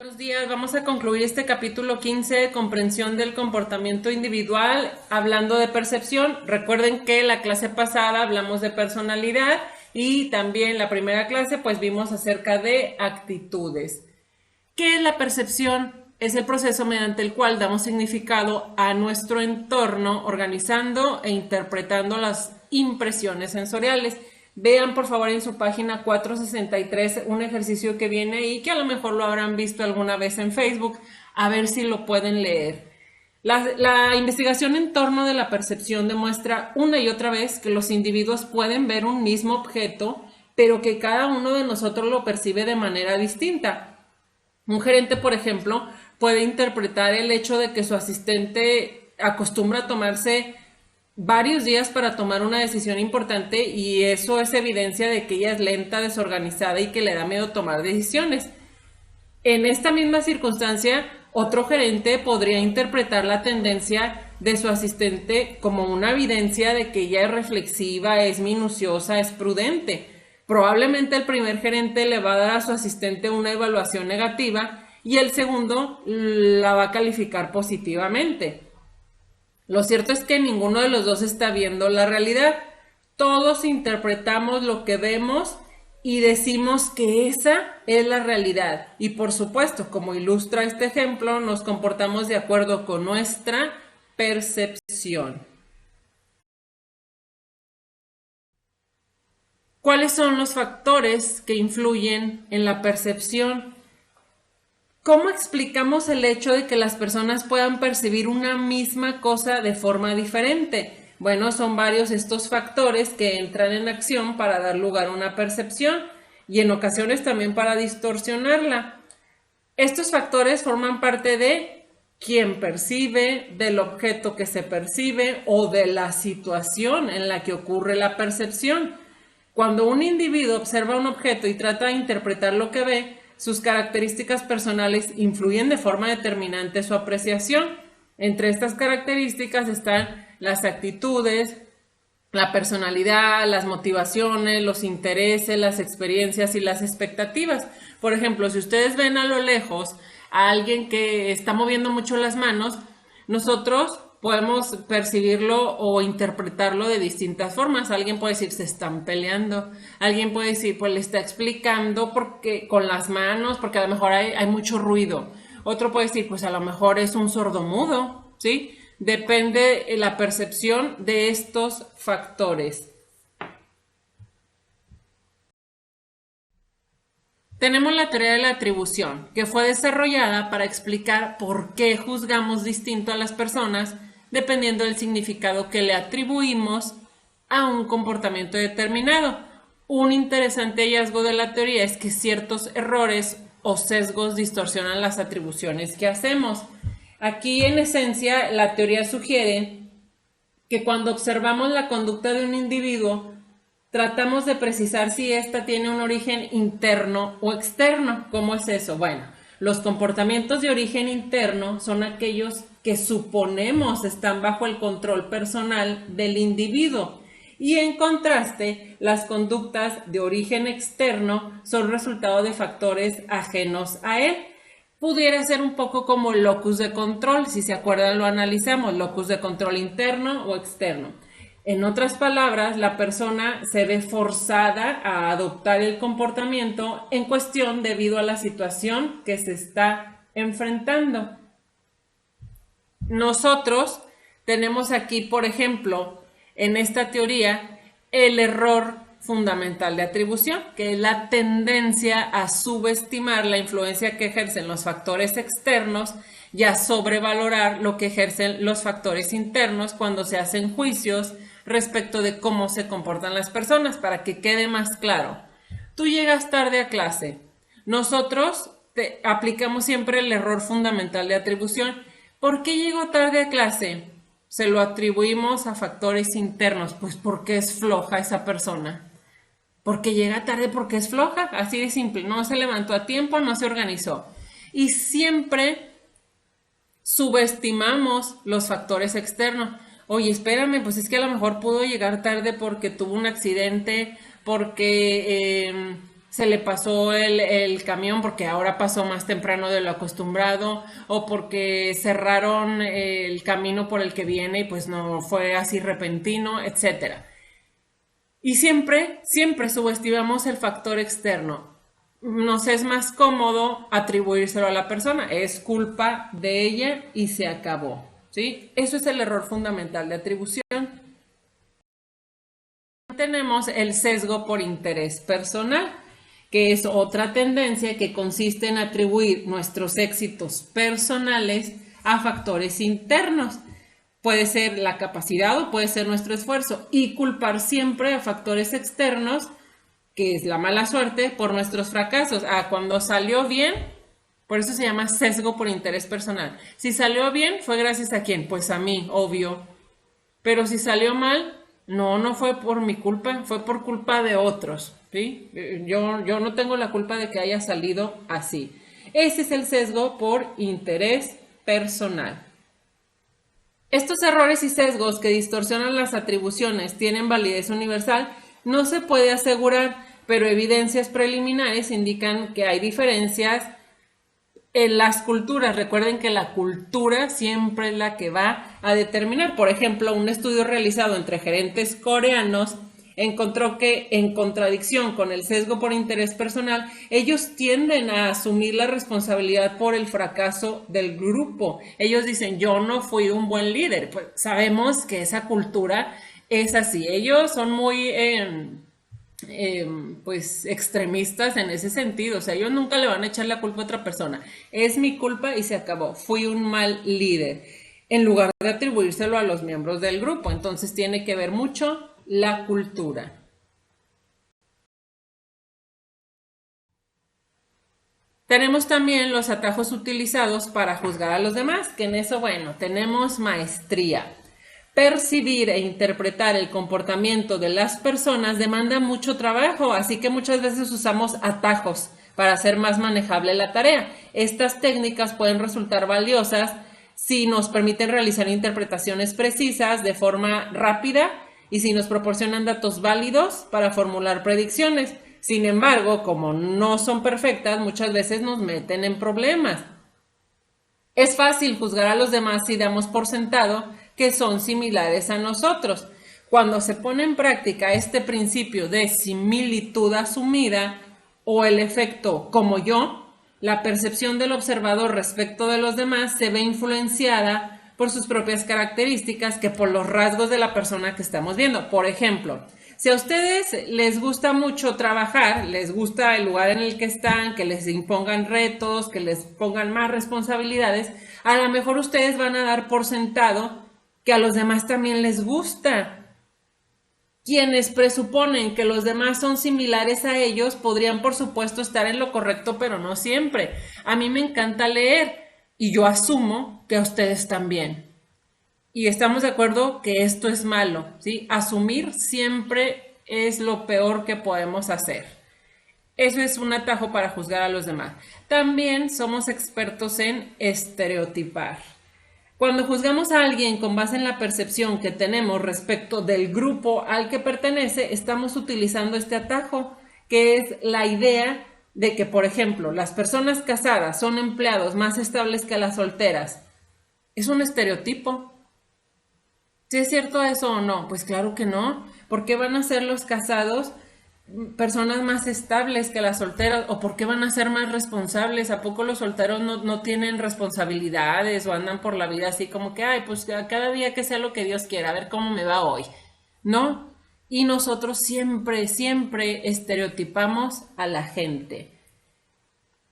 Buenos días, vamos a concluir este capítulo 15 de comprensión del comportamiento individual, hablando de percepción. Recuerden que la clase pasada hablamos de personalidad y también la primera clase pues vimos acerca de actitudes. ¿Qué es la percepción? Es el proceso mediante el cual damos significado a nuestro entorno, organizando e interpretando las impresiones sensoriales. Vean por favor en su página 463 un ejercicio que viene ahí, que a lo mejor lo habrán visto alguna vez en Facebook, a ver si lo pueden leer. La investigación en torno de la percepción demuestra una y otra vez que los individuos pueden ver un mismo objeto, pero que cada uno de nosotros lo percibe de manera distinta. Un gerente, por ejemplo, puede interpretar el hecho de que su asistente acostumbra a tomarse varios días para tomar una decisión importante y eso es evidencia de que ella es lenta, desorganizada y que le da miedo tomar decisiones. En esta misma circunstancia, otro gerente podría interpretar la tendencia de su asistente como una evidencia de que ella es reflexiva, es minuciosa, es prudente. Probablemente el primer gerente le va a dar a su asistente una evaluación negativa y el segundo la va a calificar positivamente. Lo cierto es que ninguno de los dos está viendo la realidad. Todos interpretamos lo que vemos y decimos que esa es la realidad. Y por supuesto, como ilustra este ejemplo, nos comportamos de acuerdo con nuestra percepción. ¿Cuáles son los factores que influyen en la percepción? ¿Cómo explicamos el hecho de que las personas puedan percibir una misma cosa de forma diferente? Bueno, son varios estos factores que entran en acción para dar lugar a una percepción y en ocasiones también para distorsionarla. Estos factores forman parte de quién percibe, del objeto que se percibe o de la situación en la que ocurre la percepción. Cuando un individuo observa un objeto y trata de interpretar lo que ve, sus características personales influyen de forma determinante su apreciación. Entre estas características están las actitudes, la personalidad, las motivaciones, los intereses, las experiencias y las expectativas. Por ejemplo, si ustedes ven a lo lejos a alguien que está moviendo mucho las manos, nosotros podemos percibirlo o interpretarlo de distintas formas. Alguien puede decir, se están peleando. Alguien puede decir, pues le está explicando porque, con las manos, porque a lo mejor hay mucho ruido. Otro puede decir, pues a lo mejor es un sordomudo, ¿sí? Depende de la percepción de estos factores. Tenemos la teoría de la atribución, que fue desarrollada para explicar por qué juzgamos distinto a las personas dependiendo del significado que le atribuimos a un comportamiento determinado. Un interesante hallazgo de la teoría es que ciertos errores o sesgos distorsionan las atribuciones que hacemos. Aquí, en esencia, la teoría sugiere que cuando observamos la conducta de un individuo, tratamos de precisar si ésta tiene un origen interno o externo. ¿Cómo es eso? Bueno, los comportamientos de origen interno son aquellos que suponemos están bajo el control personal del individuo. Y en contraste, las conductas de origen externo son resultado de factores ajenos a él. Pudiera ser un poco como locus de control, si se acuerdan lo analizamos, locus de control interno o externo. En otras palabras, la persona se ve forzada a adoptar el comportamiento en cuestión debido a la situación que se está enfrentando. Nosotros tenemos aquí, por ejemplo, en esta teoría, el error fundamental de atribución, que es la tendencia a subestimar la influencia que ejercen los factores externos y a sobrevalorar lo que ejercen los factores internos cuando se hacen juicios respecto de cómo se comportan las personas. Para que quede más claro, tú llegas tarde a clase, nosotros aplicamos siempre el error fundamental de atribución. ¿Por qué llego tarde a clase? Se lo atribuimos a factores internos, pues porque es floja esa persona. Porque llega tarde porque es floja, así de simple, no se levantó a tiempo, no se organizó. Y siempre subestimamos los factores externos. Oye, espérame, pues es que a lo mejor pudo llegar tarde porque tuvo un accidente, porque se le pasó el camión porque ahora pasó más temprano de lo acostumbrado o porque cerraron el camino por el que viene y pues no fue así repentino, etcétera. Y siempre, siempre subestimamos el factor externo. Nos es más cómodo atribuírselo a la persona. Es culpa de ella y se acabó. ¿Sí? Eso es el error fundamental de atribución. Tenemos el sesgo por interés personal, que es otra tendencia que consiste en atribuir nuestros éxitos personales a factores internos. Puede ser la capacidad o puede ser nuestro esfuerzo y culpar siempre a factores externos, que es la mala suerte, por nuestros fracasos. Cuando salió bien, por eso se llama sesgo por interés personal. Si salió bien, ¿fue gracias a quién? Pues a mí, obvio. Pero si salió mal, no fue por mi culpa, fue por culpa de otros, ¿sí? Yo no tengo la culpa de que haya salido así. Ese es el sesgo por interés personal. Estos errores y sesgos que distorsionan las atribuciones tienen validez universal, no se puede asegurar, pero evidencias preliminares indican que hay diferencias en las culturas. Recuerden que la cultura siempre es la que va a determinar. Por ejemplo, un estudio realizado entre gerentes coreanos encontró que, en contradicción con el sesgo por interés personal, ellos tienden a asumir la responsabilidad por el fracaso del grupo. Ellos dicen, yo no fui un buen líder. Pues sabemos que esa cultura es así. Ellos son muy pues extremistas en ese sentido. O sea, ellos nunca le van a echar la culpa a otra persona. Es mi culpa y se acabó. Fui un mal líder. En lugar de atribuírselo a los miembros del grupo. Entonces tiene que ver mucho la cultura. Tenemos también los atajos utilizados para juzgar a los demás, que en eso, bueno, tenemos maestría. Percibir e interpretar el comportamiento de las personas demanda mucho trabajo, así que muchas veces usamos atajos para hacer más manejable la tarea. Estas técnicas pueden resultar valiosas si nos permiten realizar interpretaciones precisas de forma rápida y si nos proporcionan datos válidos para formular predicciones. Sin embargo, como no son perfectas, muchas veces nos meten en problemas. Es fácil juzgar a los demás si damos por sentado que son similares a nosotros. Cuando se pone en práctica este principio de similitud asumida o el efecto como yo, la percepción del observador respecto de los demás se ve influenciada por sus propias características que por los rasgos de la persona que estamos viendo. Por ejemplo, si a ustedes les gusta mucho trabajar, les gusta el lugar en el que están, que les impongan retos, que les pongan más responsabilidades, a lo mejor ustedes van a dar por sentado que a los demás también les gusta. Quienes presuponen que los demás son similares a ellos podrían, por supuesto, estar en lo correcto, pero no siempre. A mí me encanta leer y yo asumo que a ustedes también. Y estamos de acuerdo que esto es malo, ¿sí? Asumir siempre es lo peor que podemos hacer. Eso es un atajo para juzgar a los demás. También somos expertos en estereotipar. Cuando juzgamos a alguien con base en la percepción que tenemos respecto del grupo al que pertenece, estamos utilizando este atajo, que es la idea de que, por ejemplo, las personas casadas son empleados más estables que las solteras. Es un estereotipo. ¿Sí es cierto eso o no? Pues claro que no. ¿Por qué van a ser los casados personas más estables que las solteras? ¿O por qué van a ser más responsables? ¿A poco los solteros no tienen responsabilidades o andan por la vida así como que, ay, pues cada día que sea lo que Dios quiera, a ver cómo me va hoy? ¿No? Y nosotros siempre, siempre estereotipamos a la gente.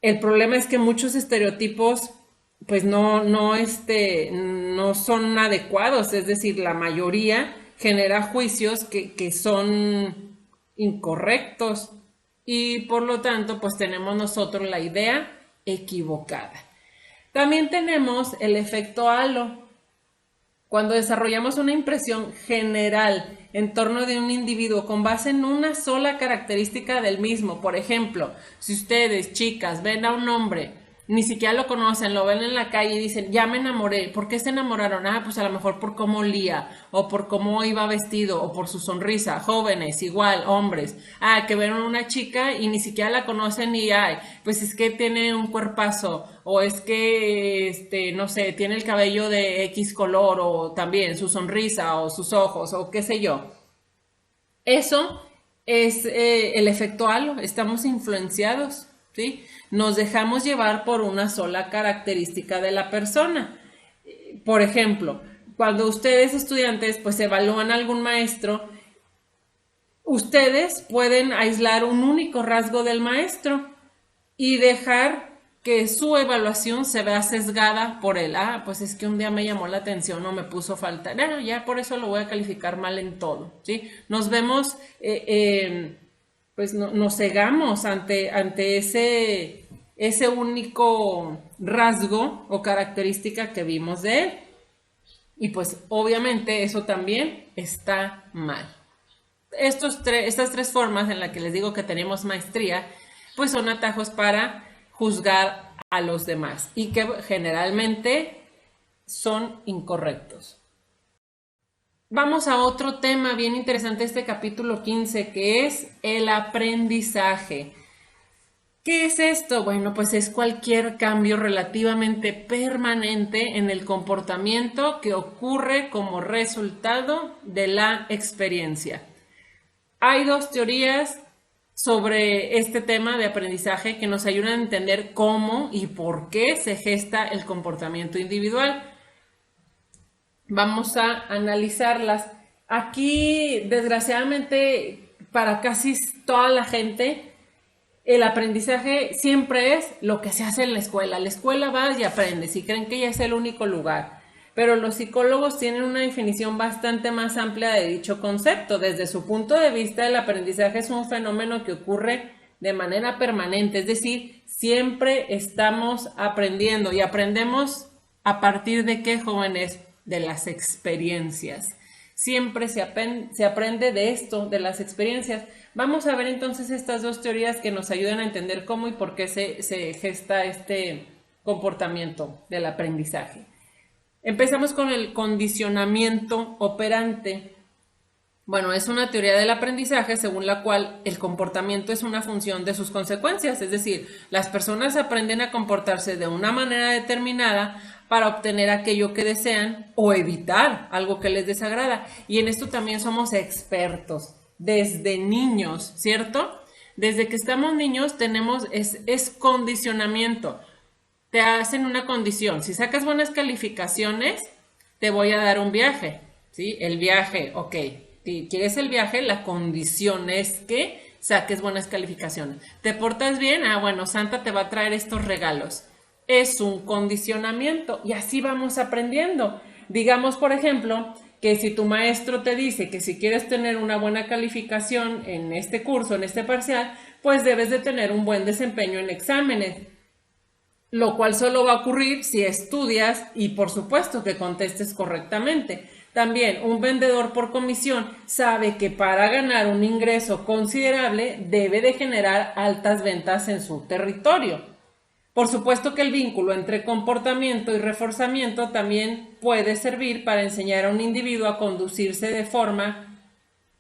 El problema es que muchos estereotipos pues no son adecuados, es decir, la mayoría genera juicios que son incorrectos y por lo tanto pues tenemos nosotros la idea equivocada. También tenemos el efecto halo. Cuando desarrollamos una impresión general en torno de un individuo con base en una sola característica del mismo, por ejemplo, si ustedes, chicas, ven a un hombre ni siquiera lo conocen, lo ven en la calle y dicen, ya me enamoré. ¿Por qué se enamoraron? Ah, pues a lo mejor por cómo olía, o por cómo iba vestido, o por su sonrisa. Jóvenes, igual, hombres. Ah, que vieron una chica y ni siquiera la conocen y, ay, pues es que tiene un cuerpazo, o es que, no sé, tiene el cabello de X color, o también su sonrisa, o sus ojos, o qué sé yo. Eso es el efecto halo, estamos influenciados, ¿sí? Nos dejamos llevar por una sola característica de la persona. Por ejemplo, cuando ustedes estudiantes pues evalúan a algún maestro, ustedes pueden aislar un único rasgo del maestro y dejar que su evaluación se vea sesgada por él. Ah, pues es que un día me llamó la atención o me puso falta. No, ya por eso lo voy a calificar mal en todo, ¿sí? Nos vemos, pues nos cegamos ante ese único rasgo o característica que vimos de él. Y pues obviamente eso también está mal. Estas tres formas en las que les digo que tenemos maestría, pues son atajos para juzgar a los demás y que generalmente son incorrectos. Vamos a otro tema bien interesante de este capítulo 15, que es el aprendizaje. ¿Qué es esto? Bueno, pues es cualquier cambio relativamente permanente en el comportamiento que ocurre como resultado de la experiencia. Hay dos teorías sobre este tema de aprendizaje que nos ayudan a entender cómo y por qué se gesta el comportamiento individual. Vamos a analizarlas. Aquí, desgraciadamente, para casi toda la gente, el aprendizaje siempre es lo que se hace en la escuela. La escuela vas y aprendes y creen que ya es el único lugar. Pero los psicólogos tienen una definición bastante más amplia de dicho concepto. Desde su punto de vista, el aprendizaje es un fenómeno que ocurre de manera permanente, es decir, siempre estamos aprendiendo y aprendemos a partir de qué, jóvenes, de las experiencias. Siempre se aprende de esto, de las experiencias. Vamos a ver entonces estas dos teorías que nos ayudan a entender cómo y por qué se gesta este comportamiento del aprendizaje. Empezamos con el condicionamiento operante. Bueno, es una teoría del aprendizaje según la cual el comportamiento es una función de sus consecuencias, es decir, las personas aprenden a comportarse de una manera determinada para obtener aquello que desean o evitar algo que les desagrada. Y en esto también somos expertos, desde niños, ¿cierto? Desde que estamos niños tenemos, es condicionamiento. Te hacen una condición, si sacas buenas calificaciones, te voy a dar un viaje, ¿sí? El viaje, ok, si quieres el viaje, la condición es que saques buenas calificaciones. ¿Te portas bien? Ah, bueno, Santa te va a traer estos regalos. Es un condicionamiento y así vamos aprendiendo. Digamos, por ejemplo, que si tu maestro te dice que si quieres tener una buena calificación en este curso, en este parcial, pues debes de tener un buen desempeño en exámenes, lo cual solo va a ocurrir si estudias y por supuesto que contestes correctamente. También un vendedor por comisión sabe que para ganar un ingreso considerable debe de generar altas ventas en su territorio. Por supuesto que el vínculo entre comportamiento y reforzamiento también puede servir para enseñar a un individuo a conducirse de forma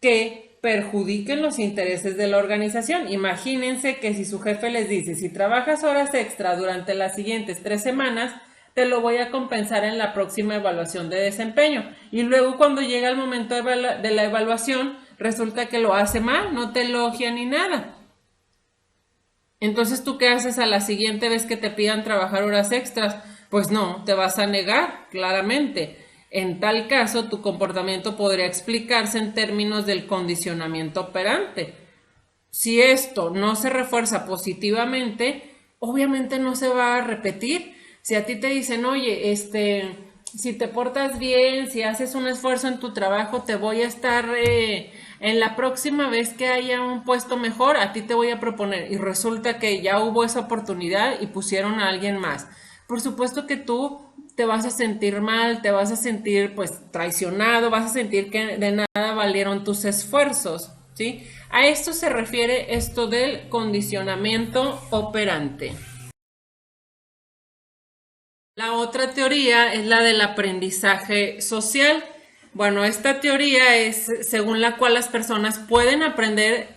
que perjudiquen los intereses de la organización. Imagínense que si su jefe les dice, si trabajas horas extra durante las siguientes 3 semanas, te lo voy a compensar en la próxima evaluación de desempeño. Y luego cuando llega el momento de la evaluación, resulta que lo hace mal, no te elogia ni nada. Entonces, ¿tú qué haces a la siguiente vez que te pidan trabajar horas extras? Pues no, te vas a negar, claramente. En tal caso, tu comportamiento podría explicarse en términos del condicionamiento operante. Si esto no se refuerza positivamente, obviamente no se va a repetir. Si a ti te dicen, oye, si te portas bien, si haces un esfuerzo en tu trabajo, te voy a estar, en la próxima vez que haya un puesto mejor, a ti te voy a proponer. Y resulta que ya hubo esa oportunidad y pusieron a alguien más. Por supuesto que tú te vas a sentir mal, te vas a sentir pues traicionado, vas a sentir que de nada valieron tus esfuerzos, ¿sí? A esto se refiere esto del condicionamiento operante. La otra teoría es la del aprendizaje social. Bueno, esta teoría es según la cual las personas pueden aprender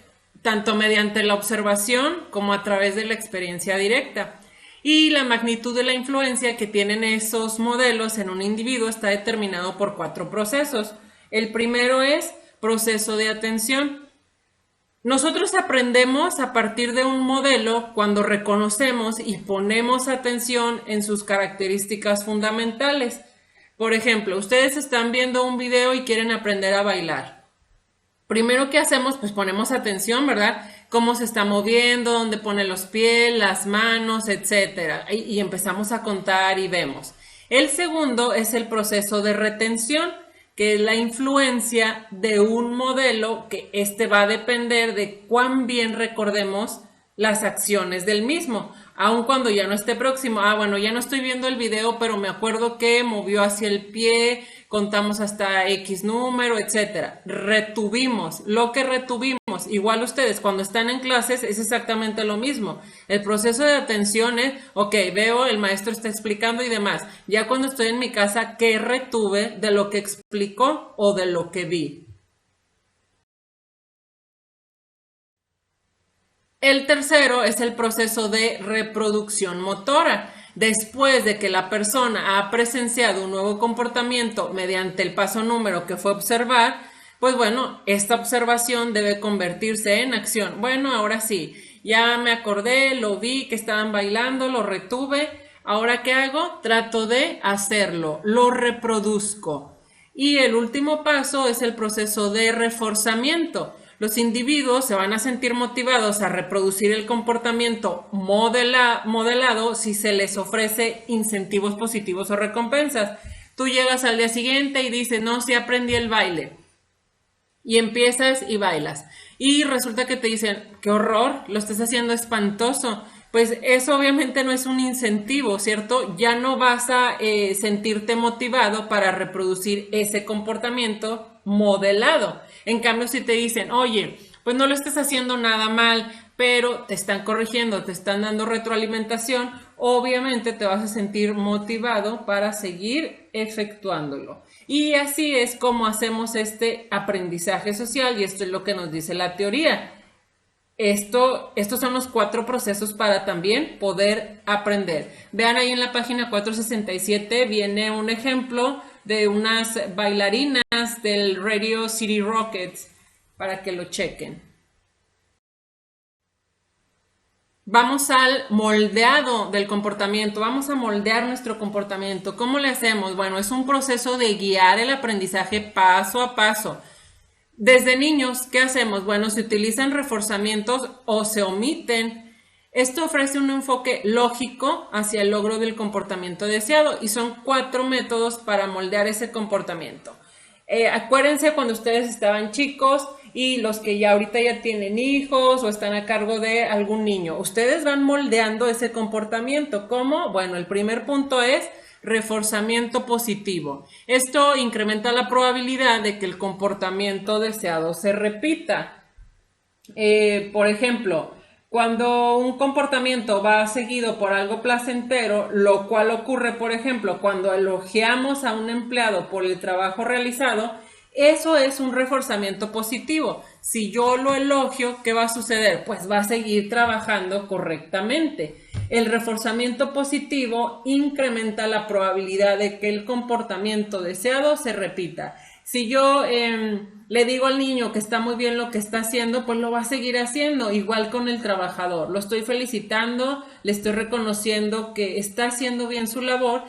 tanto mediante la observación como a través de la experiencia directa. Y la magnitud de la influencia que tienen esos modelos en un individuo está determinado por 4 procesos. El primero es proceso de atención. Nosotros aprendemos a partir de un modelo cuando reconocemos y ponemos atención en sus características fundamentales. Por ejemplo, ustedes están viendo un video y quieren aprender a bailar. Primero que hacemos, pues ponemos atención, ¿verdad? Cómo se está moviendo, dónde pone los pies, las manos, etcétera. Y empezamos a contar y vemos. El segundo es el proceso de retención, que es la influencia de un modelo que va a depender de cuán bien recordemos las acciones del mismo, aun cuando ya no esté próximo. Bueno, ya no estoy viendo el video, pero me acuerdo que movió hacia el pie, contamos hasta X número, etcétera. Retuvimos lo que retuvimos. Igual ustedes cuando están en clases es exactamente lo mismo. El proceso de atención es, ok, veo, el maestro está explicando y demás. Ya cuando estoy en mi casa, ¿qué retuve de lo que explicó o de lo que vi? El tercero es el proceso de reproducción motora. Después de que la persona ha presenciado un nuevo comportamiento mediante el paso número que fue observar, pues bueno, esta observación debe convertirse en acción. Bueno, ahora sí, ya me acordé, lo vi que estaban bailando, lo retuve. Ahora, ¿qué hago? Trato de hacerlo, lo reproduzco. Y el último paso es el proceso de reforzamiento. Los individuos se van a sentir motivados a reproducir el comportamiento modelado si se les ofrece incentivos positivos o recompensas. Tú llegas al día siguiente y dices, no, sí aprendí el baile. Y empiezas y bailas. Y resulta que te dicen, qué horror, lo estás haciendo espantoso. Pues eso obviamente no es un incentivo, ¿cierto? Ya no vas a sentirte motivado para reproducir ese comportamiento modelado. En cambio, si te dicen, oye, pues no lo estás haciendo nada mal, pero te están corrigiendo, te están dando retroalimentación, obviamente te vas a sentir motivado para seguir efectuándolo. Y así es como hacemos este aprendizaje social y esto es lo que nos dice la teoría. Estos son los 4 procesos para también poder aprender. Vean ahí en la página 467 viene un ejemplo de unas bailarinas del Radio City Rockets para que lo chequen. Vamos al moldeado del comportamiento, vamos a moldear nuestro comportamiento. ¿Cómo le hacemos? Bueno, es un proceso de guiar el aprendizaje paso a paso. Desde niños, ¿qué hacemos? Bueno, se utilizan reforzamientos o se omiten. Esto ofrece un enfoque lógico hacia el logro del comportamiento deseado y son 4 métodos para moldear ese comportamiento. Acuérdense cuando ustedes estaban chicos y los que ya ahorita ya tienen hijos o están a cargo de algún niño. Ustedes van moldeando ese comportamiento. ¿Cómo? Bueno, el primer punto es reforzamiento positivo. Esto incrementa la probabilidad de que el comportamiento deseado se repita. Por ejemplo, cuando un comportamiento va seguido por algo placentero, lo cual ocurre, por ejemplo, cuando elogiamos a un empleado por el trabajo realizado, eso es un reforzamiento positivo. Si yo lo elogio, ¿qué va a suceder? Pues va a seguir trabajando correctamente. El reforzamiento positivo incrementa la probabilidad de que el comportamiento deseado se repita. Si yo le digo al niño que está muy bien lo que está haciendo, pues lo va a seguir haciendo, igual con el trabajador. Lo estoy felicitando, le estoy reconociendo que está haciendo bien su labor.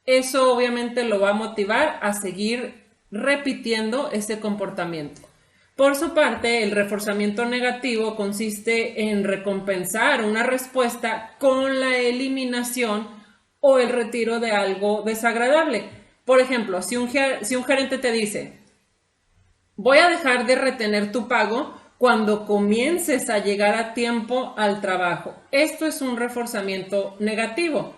Eso obviamente lo va a motivar a seguir repitiendo ese comportamiento. Por su parte, el reforzamiento negativo consiste en recompensar una respuesta con la eliminación o el retiro de algo desagradable. Por ejemplo, si un gerente te dice, voy a dejar de retener tu pago cuando comiences a llegar a tiempo al trabajo. Esto es un reforzamiento negativo.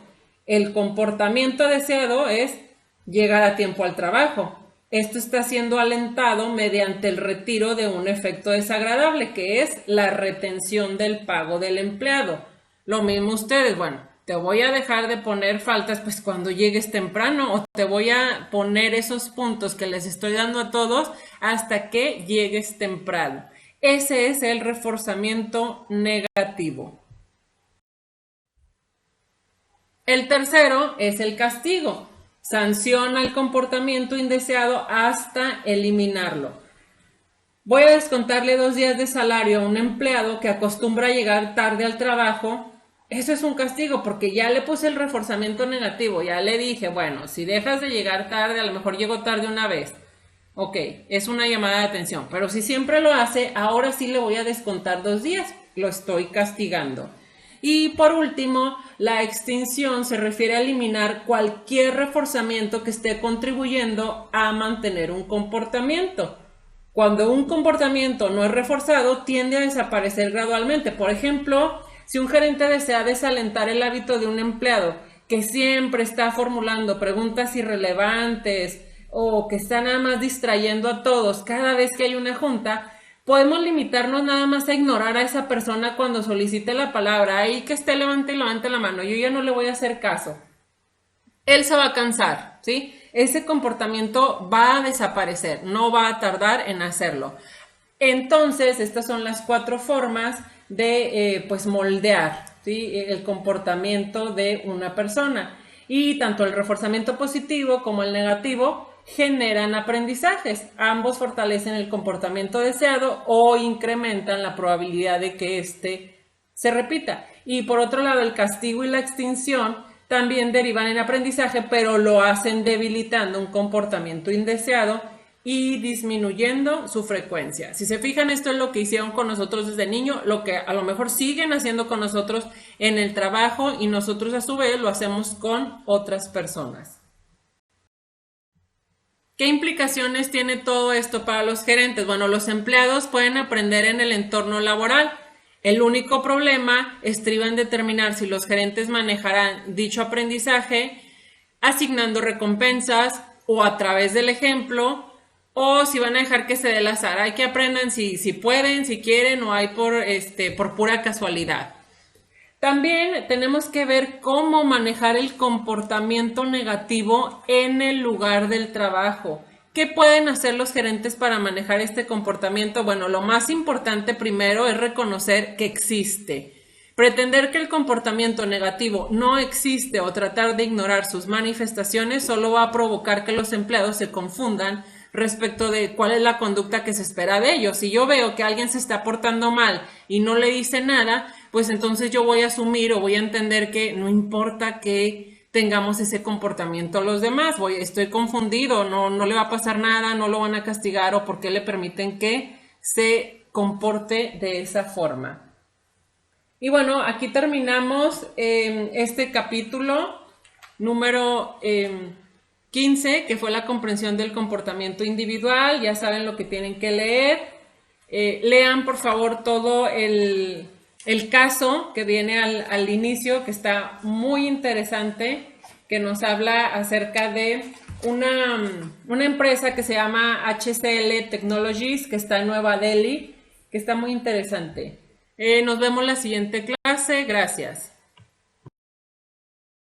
El comportamiento deseado es llegar a tiempo al trabajo. Esto está siendo alentado mediante el retiro de un efecto desagradable, que es la retención del pago del empleado. Lo mismo ustedes, bueno, te voy a dejar de poner faltas pues cuando llegues temprano, o te voy a poner esos puntos que les estoy dando a todos hasta que llegues temprano. Ese es el reforzamiento negativo. El tercero es el castigo. Sanciona el comportamiento indeseado hasta eliminarlo. Voy a descontarle 2 días de salario a un empleado que acostumbra a llegar tarde al trabajo. Eso es un castigo porque ya le puse el reforzamiento negativo. Ya le dije, bueno, si dejas de llegar tarde, a lo mejor llego tarde una vez. Ok, es una llamada de atención. Pero si siempre lo hace, ahora sí le voy a descontar 2 días. Lo estoy castigando. Y por último, la extinción se refiere a eliminar cualquier reforzamiento que esté contribuyendo a mantener un comportamiento. Cuando un comportamiento no es reforzado, tiende a desaparecer gradualmente. Por ejemplo, si un gerente desea desalentar el hábito de un empleado que siempre está formulando preguntas irrelevantes o que está nada más distrayendo a todos cada vez que hay una junta, podemos limitarnos nada más a ignorar a esa persona cuando solicite la palabra. Ahí que esté, levante la mano. Yo ya no le voy a hacer caso. Él se va a cansar, ¿sí? Ese comportamiento va a desaparecer, no va a tardar en hacerlo. Entonces, estas son las 4 formas de pues moldear, ¿sí?, el comportamiento de una persona. Y tanto el reforzamiento positivo como el negativo generan aprendizajes. Ambos fortalecen el comportamiento deseado o incrementan la probabilidad de que éste se repita. Y por otro lado, el castigo y la extinción también derivan en aprendizaje, pero lo hacen debilitando un comportamiento indeseado y disminuyendo su frecuencia. Si se fijan, esto es lo que hicieron con nosotros desde niño, lo que a lo mejor siguen haciendo con nosotros en el trabajo y nosotros a su vez lo hacemos con otras personas. ¿Qué implicaciones tiene todo esto para los gerentes? Bueno, los empleados pueden aprender en el entorno laboral. El único problema estriba en determinar si los gerentes manejarán dicho aprendizaje asignando recompensas o a través del ejemplo, o si van a dejar que se dé el azar. Hay que aprendan si pueden, si quieren, o hay por pura casualidad. También tenemos que ver cómo manejar el comportamiento negativo en el lugar del trabajo. ¿Qué pueden hacer los gerentes para manejar este comportamiento? Bueno, lo más importante primero es reconocer que existe. Pretender que el comportamiento negativo no existe o tratar de ignorar sus manifestaciones solo va a provocar que los empleados se confundan respecto de cuál es la conducta que se espera de ellos. Si yo veo que alguien se está portando mal y no le dice nada, pues entonces yo voy a asumir o voy a entender que no importa que tengamos ese comportamiento a los demás, estoy confundido, no le va a pasar nada, no lo van a castigar, o por qué le permiten que se comporte de esa forma. Y bueno, aquí terminamos este capítulo número 15, que fue la comprensión del comportamiento individual. Ya saben lo que tienen que leer. Lean por favor todo el caso que viene al inicio, que está muy interesante, que nos habla acerca de una empresa que se llama HCL Technologies, que está en Nueva Delhi, que está muy interesante. Nos vemos la siguiente clase. Gracias.